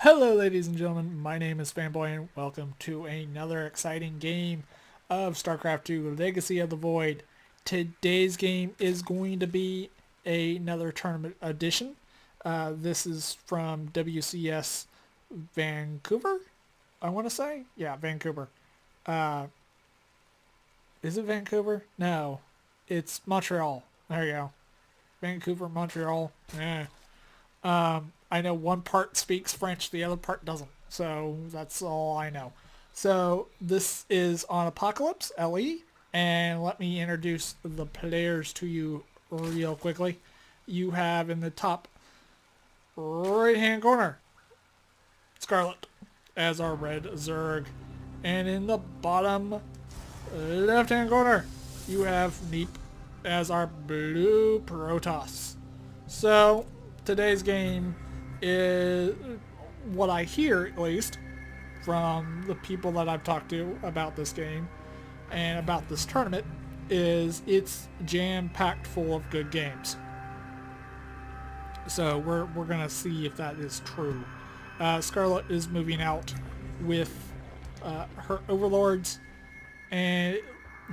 Hello ladies and gentlemen, my name is Fanboy and welcome to another exciting game of StarCraft 2 Legacy of the Void. Today's game is going to be another tournament edition. This is from WCS Vancouver, I want to say. Yeah, Vancouver. Is it Vancouver? No, it's Montreal. There you go. Vancouver, Montreal. I know one part speaks French, the other part doesn't. So that's all I know. So this is on Apocalypse, LE. And let me introduce the players to you real quickly. You have in the top right-hand corner, Scarlett as our red Zerg. And in the bottom left-hand corner, you have neeb as our blue Protoss. So today's game is, what I hear at least from the people that I've talked to about this game and about this tournament, is it's jam-packed full of good games. So we're gonna see if that is true. Scarlett is moving out with her overlords, and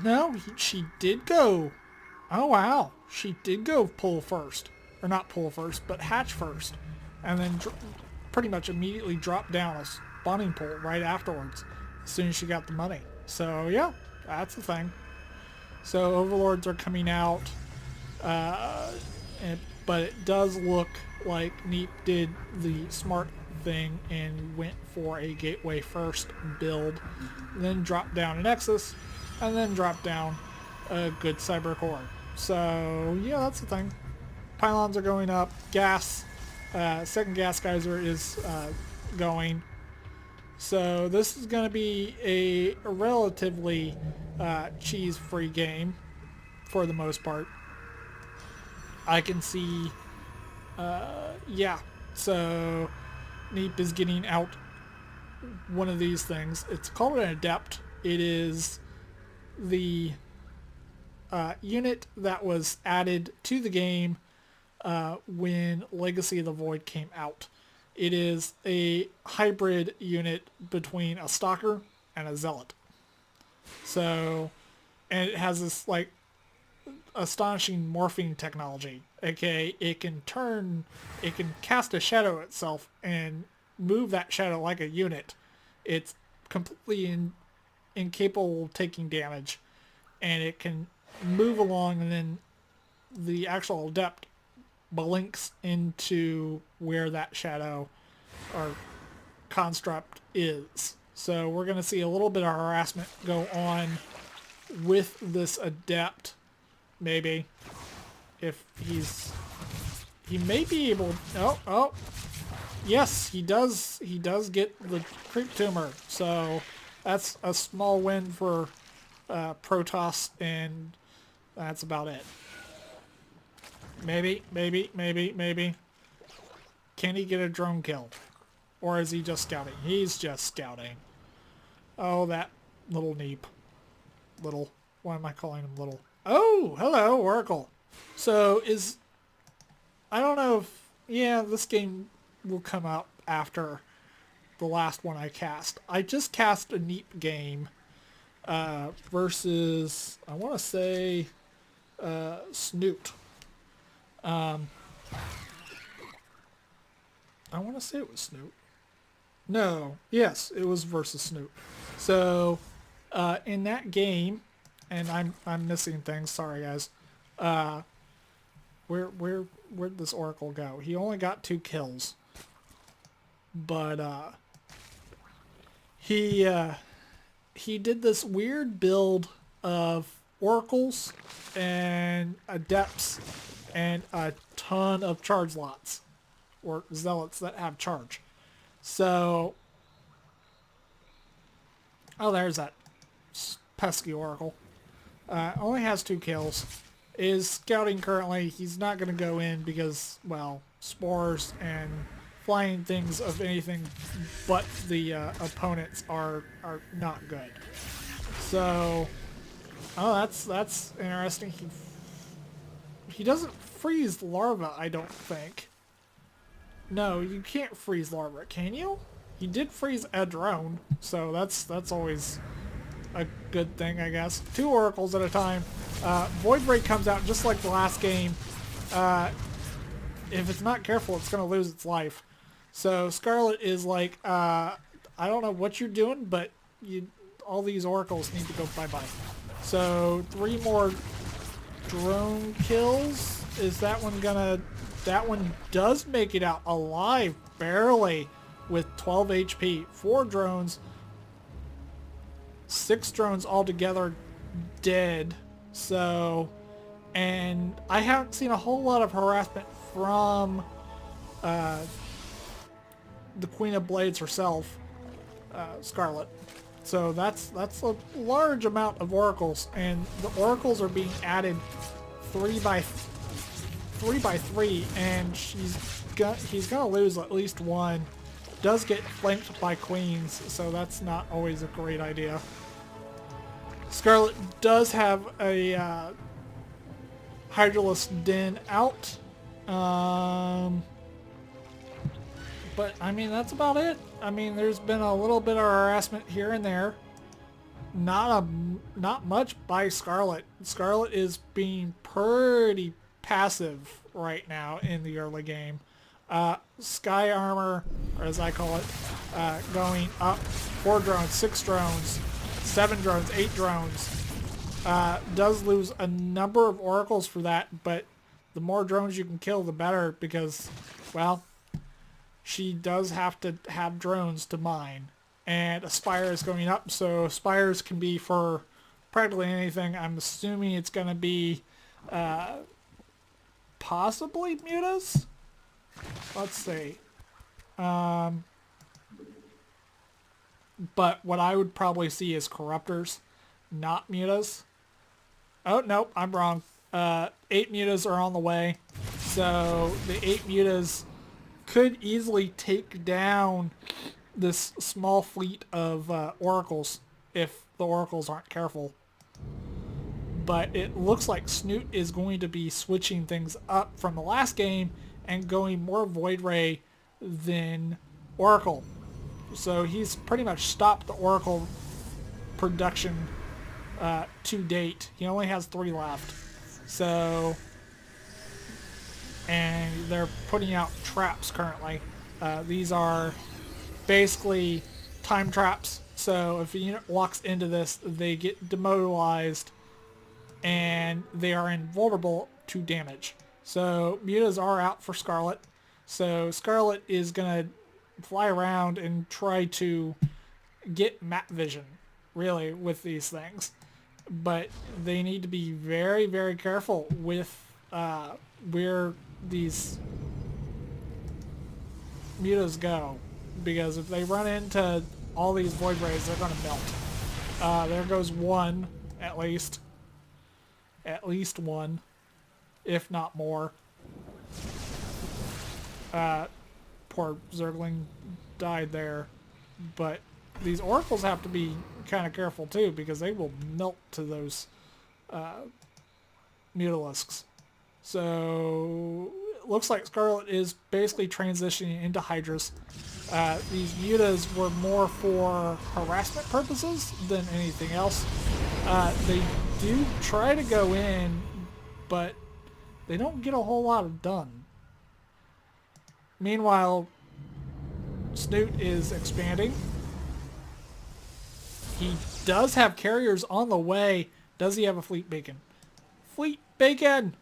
no, she did go. Oh wow, she did go pull first, or not pull first, but hatch first, and then pretty much immediately drop down a spawning pool right afterwards as soon as she got the money. So yeah, that's the thing. So overlords are coming out, but it does look like neeb did the smart thing and went for a gateway first build, then dropped down an Nexus, and then dropped down a good cyber core. So yeah, that's the thing. Pylons are going up. Gas, second gas geyser is going. So this is going to be a relatively cheese-free game for the most part. I can see, yeah. So neeb is getting out one of these things. It's called an adept. It is the unit that was added to the game when Legacy of the Void came out. It is a hybrid unit between a stalker and a zealot. So, and it has this like astonishing morphing technology. Okay, it can cast a shadow itself and move that shadow like a unit. It's completely incapable of taking damage, and it can move along, and then the actual adept blinks into where that shadow or construct is. So we're going to see a little bit of harassment go on with this adept, maybe, if he may be able. Oh yes, he does get the creep tumor. So that's a small win for Protoss, and that's about it. Maybe. Can he get a drone kill? Or is he just scouting? He's just scouting. Oh, that little neeb. Little. Why am I calling him little? Oh, hello, Oracle. So I don't know if, yeah, this game will come out after the last one I cast. I just cast a neeb game versus, I want to say, Snoot. I want to say it was Snoot. No, yes, it was versus Snoot. So, in that game, and I'm missing things. Sorry, guys. Where'd this Oracle go? He only got 2 kills, but he did this weird build of oracles and adepts and a ton of charge lots, or zealots that have charge. So, oh, there's that pesky Oracle. Only has 2 kills. Is scouting currently. He's not going to go in because, well, spores and flying things of anything but the opponents are not good. So, oh, that's interesting. He doesn't freeze larva, I don't think. No, you can't freeze larva, can you? You did freeze a drone, so that's always a good thing, I guess. 2 oracles at a time. Void Ray comes out just like the last game. If it's not careful, it's going to lose its life. So Scarlett is like, I don't know what you're doing, but all these oracles need to go bye-bye. So 3 more drone kills. Is that one gonna... That one does make it out alive, barely, with 12 HP. 4 drones. 6 drones altogether dead. So, and I haven't seen a whole lot of harassment from the Queen of Blades herself, Scarlett. So that's a large amount of oracles, and the oracles are being added 3 by 3, and he's gonna lose at least 1. Does get flanked by queens, so that's not always a great idea. Scarlett does have a Hydralisk Den out, but I mean that's about it. I mean, there's been a little bit of harassment here and there. Not much by Scarlett. Scarlett is being pretty passive right now in the early game. Sky Armor, or as I call it, going up. 4 drones, 6 drones, 7 drones, 8 drones. Does lose a number of oracles for that, but the more drones you can kill, the better, because, well, she does have to have drones to mine. And a Spire is going up, so Spires can be for practically anything. I'm assuming it's going to be possibly mutas? Let's see. But what I would probably see is Corruptors, not mutas. Oh, nope, I'm wrong. 8 mutas are on the way. So the 8 mutas could easily take down this small fleet of oracles if the oracles aren't careful. But it looks like Snoot is going to be switching things up from the last game and going more Void Ray than Oracle. So he's pretty much stopped the Oracle production to date. He only has 3 left. So, and they're putting out traps currently. These are basically time traps. So if a unit walks into this, they get demobilized and they are invulnerable to damage. So mutas are out for Scarlett. So Scarlett is going to fly around and try to get map vision, really, with these things. But they need to be very, very careful with where these mutas go. Because if they run into all these Void Rays, they're going to melt. There goes 1, at least. At least 1, if not more. Poor Zergling died there. But these oracles have to be kind of careful too, because they will melt to those Mutalisks. So it looks like Scarlett is basically transitioning into Hydras. These mutas were more for harassment purposes than anything else. They do try to go in, but they don't get a whole lot of done. Meanwhile, Snoot is expanding. He does have carriers on the way. Does he have a fleet bacon? Fleet bacon!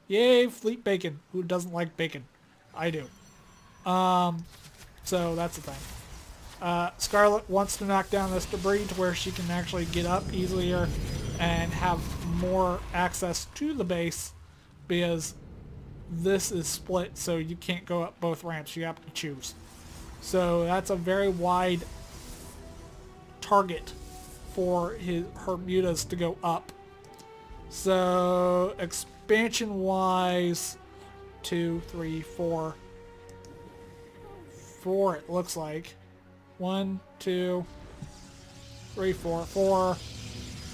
Yay, fleet bacon. Who doesn't like bacon? I do. So that's the thing. Scarlett wants to knock down this debris to where she can actually get up easier and have more access to the base, because this is split, so you can't go up both ramps. You have to choose. So that's a very wide target for her mutas to go up. So expansion wise, 2, 3, 4 it looks like. 1, 2, 3, 4 4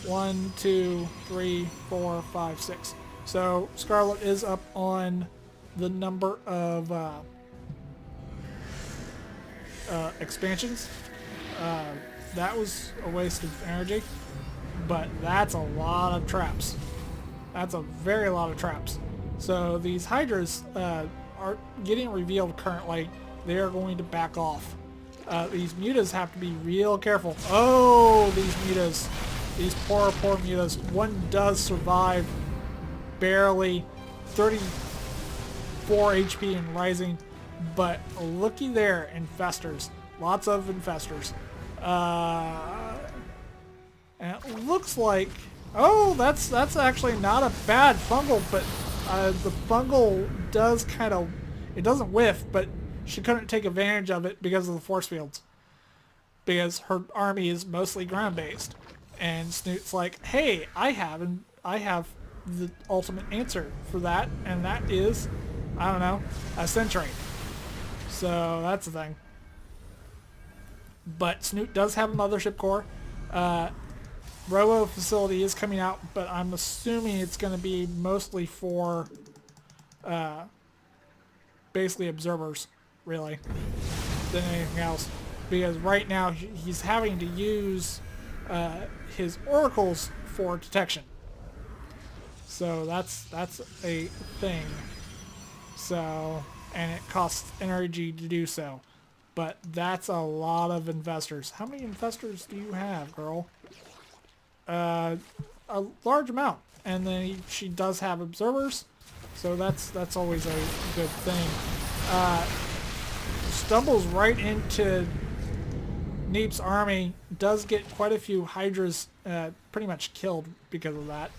1, 2, 3, 4 5 6. So Scarlett is up on the number of expansions. That was a waste of energy, but that's a lot of traps. That's a very lot of traps. So these hydras are getting revealed currently. They are going to back off. These mutas have to be real careful. Oh, these mutas. These poor mutas. One does survive barely. 34 HP and rising. But looky there, infestors. Lots of infestors. And it looks like... Oh, that's actually not a bad fungal, but the fungal does kind of... It doesn't whiff, but she couldn't take advantage of it because of the force fields. Because her army is mostly ground-based. And Snoot's like, hey, I have the ultimate answer for that, and that is, I don't know, a sentry. So that's the thing. But Snoot does have a mothership core. Robo facility is coming out, but I'm assuming it's going to be mostly for basically observers, really, than anything else. Because right now he's having to use his oracles for detection. So that's a thing. So, and it costs energy to do so. But that's a lot of investors. How many investors do you have, girl? A large amount. And then she does have observers. So that's always a good thing. Stumbles right into Neep's army. Does get quite a few hydras pretty much killed because of that,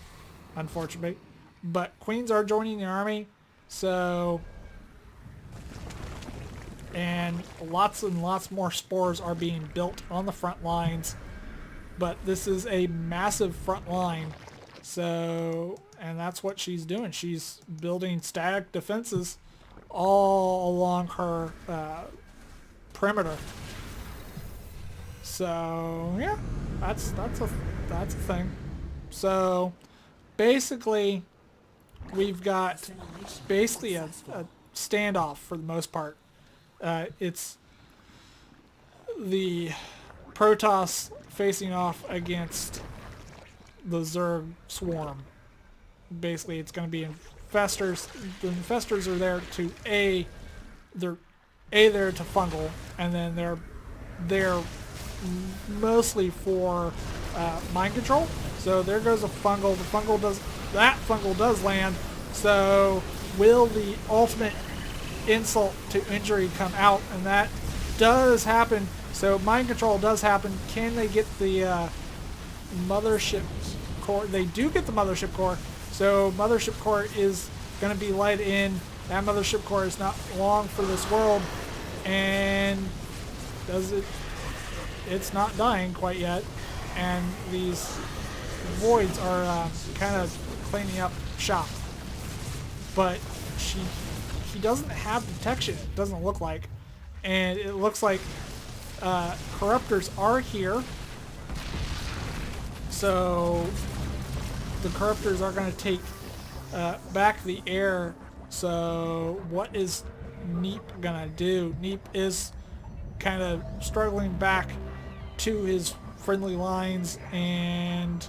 unfortunately. But queens are joining the army. So... And lots more spores are being built on the front lines. But this is a massive front line. So, and that's what she's doing. She's building static defenses all along her perimeter. So, yeah, that's a thing. So, basically, we've got basically a standoff for the most part. It's the Protoss facing off against the Zerg swarm. Basically, it's going to be infestors. The infestors are there to they're there to fungal, and then they're mostly for mind control. So there goes a fungal. That fungal does land. So will the ultimate insult to injury come out? And that does happen. So mind control does happen. Can they get the mothership core? They do get the mothership core. So mothership core is going to be let in. That mothership core is not long for this world. And it's not dying quite yet. And these voids are kind of cleaning up shop. But he doesn't have detection, it doesn't look like. And it looks like corruptors are here. So the corruptors are going to take back the air. So what is Neep going to do? Neep is kind of struggling back to his friendly lines, and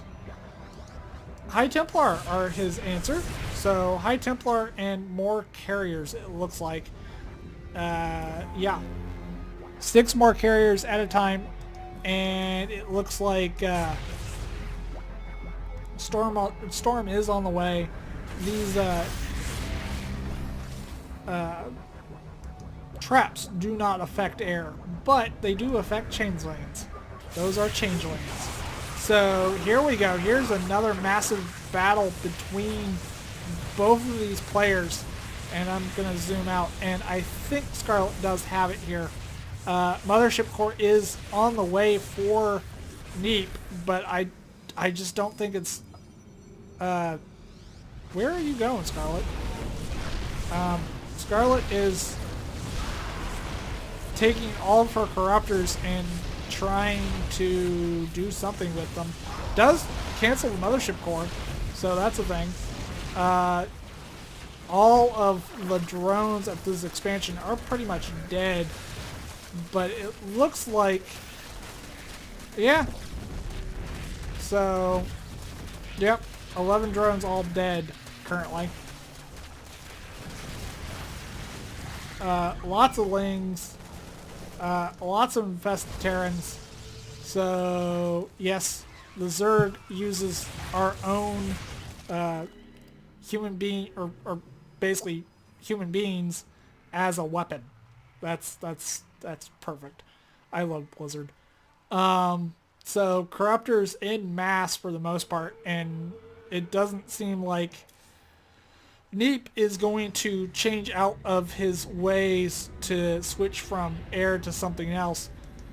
High Templar are his answer. So High Templar and more carriers, it looks like. Yeah. 6 more carriers at a time, and it looks like Storm is on the way. These traps do not affect air, but they do affect changelings. Those are changelings. So here we go. Here's another massive battle between both of these players, and I'm going to zoom out, and I think Scarlett does have it here. Mothership core is on the way for Neep, but I just don't think it's... where are you going, Scarlett? Scarlett is taking all of her corruptors and trying to do something with them. Does cancel the mothership core, so that's a thing. All of the drones at this expansion are pretty much dead. but it looks like, yeah. So, yep, 11 drones all dead currently. Lots of lings, lots of infested Terrans. So, yes, the Zerg uses our own human being, or basically human beings, as a weapon. That's perfect. I love Blizzard. So corruptors in mass for the most part, and it doesn't seem like Neep is going to change out of his ways to switch from air to something else.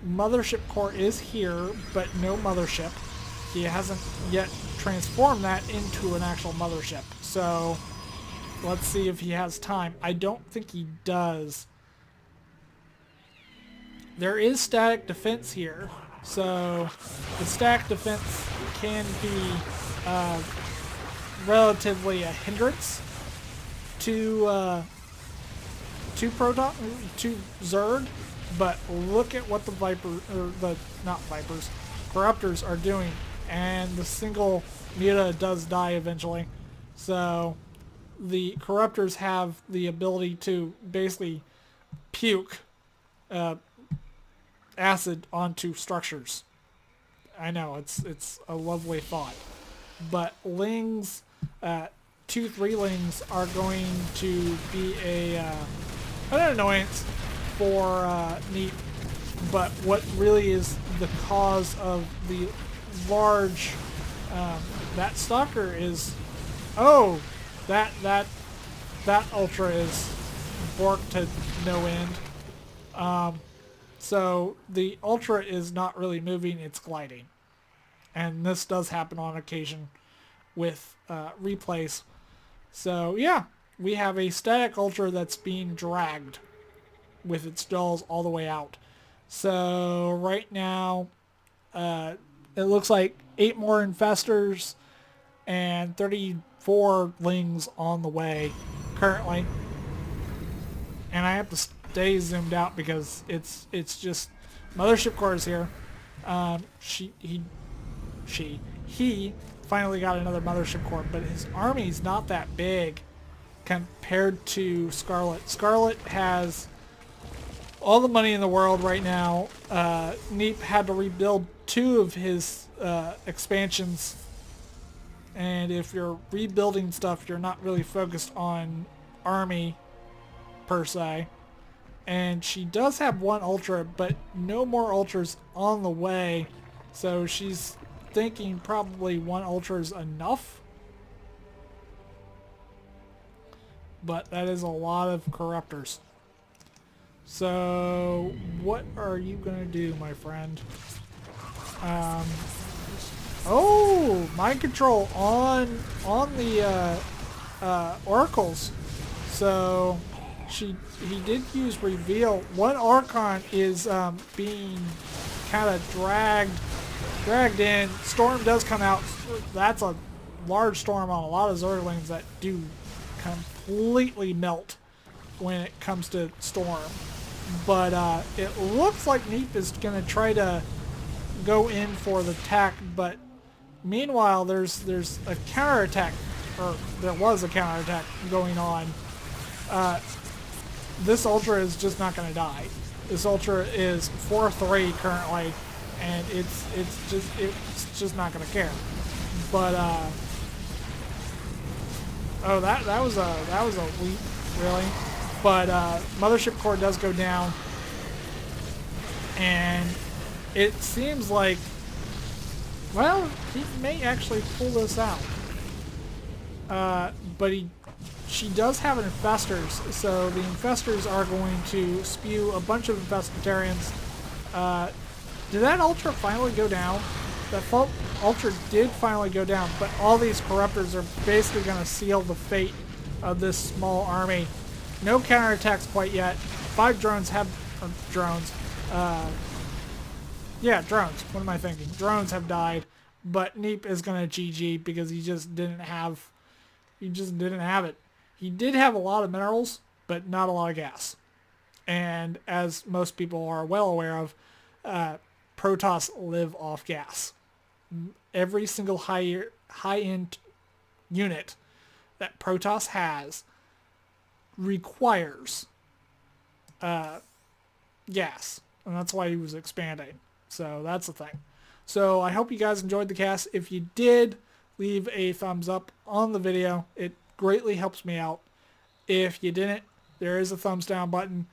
Mothership Core is here, but no mothership. He hasn't yet transformed that into an actual mothership. So let's see if he has time. I don't think he does. There is static defense here. So the static defense can be relatively a hindrance to Zerg, but look at what the corruptors are doing, and the single Mira does die eventually. So the corruptors have the ability to basically puke acid onto structures. I know it's a lovely thought, but lings, 2-3 lings are going to be an annoyance for Neep. But what really is the cause of the large that stalker is, that ultra is borked to no end. So the ultra is not really moving, it's gliding. And this does happen on occasion with replays. So yeah, we have a static ultra that's being dragged with its jaws all the way out. So right now, it looks like 8 more infestors and 34 lings on the way currently. And I have to stay zoomed out because it's just Mothership Core is here. He finally got another Mothership Core, but his army's not that big compared to Scarlett. Scarlett has all the money in the world right now. Neep had to rebuild 2 of his expansions, and if you're rebuilding stuff, you're not really focused on army per se. And she does have 1 ultra, but no more ultras on the way, so she's thinking probably 1 ultra is enough. But that is a lot of corruptors. So what are you gonna do, my friend? Mind control on the oracles. So he did use reveal. 1 Archon is being kind of dragged in. Storm does come out. That's a large storm on a lot of Zerglings that do completely melt when it comes to storm. But it looks like Neep is going to try to go in for the attack, but meanwhile there's a counterattack, or there was a counterattack going on. This ultra is just not going to die. This ultra is 4-3 currently, and it's just not going to care. But that was a leap, really. But Mothership Core does go down, and it seems like, well, he may actually pull this out. But she does have infestors, so the infestors are going to spew a bunch of infestitarians. Did that ultra finally go down? That ultra did finally go down, but all these corruptors are basically going to seal the fate of this small army. No counterattacks quite yet. 5 drones have... drones. Yeah, drones. What am I thinking? Drones have died, but Neep is going to GG because he just didn't have... He just didn't have it. He did have a lot of minerals, but not a lot of gas. And as most people are well aware of, Protoss live off gas. Every single high-end unit that Protoss has requires gas, and that's why he was expanding. So that's the thing. So I hope you guys enjoyed the cast. If you did, leave a thumbs up on the video. It greatly helps me out. If you didn't, there is a thumbs down button.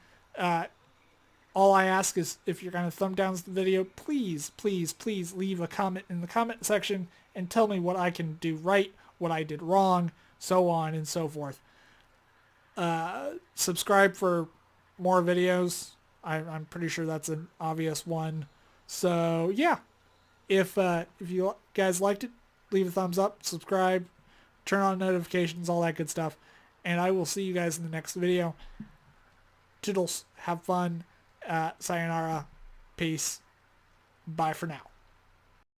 All I ask is, if you're going to thumb down the video, please, please, please leave a comment in the comment section and tell me what I can do right, what I did wrong, so on and so forth. Subscribe for more videos. I'm pretty sure that's an obvious one. So yeah, if you guys liked it, leave a thumbs up, subscribe, turn on notifications, all that good stuff. And I will see you guys in the next video. Toodles, have fun. Sayonara. Peace. Bye for now.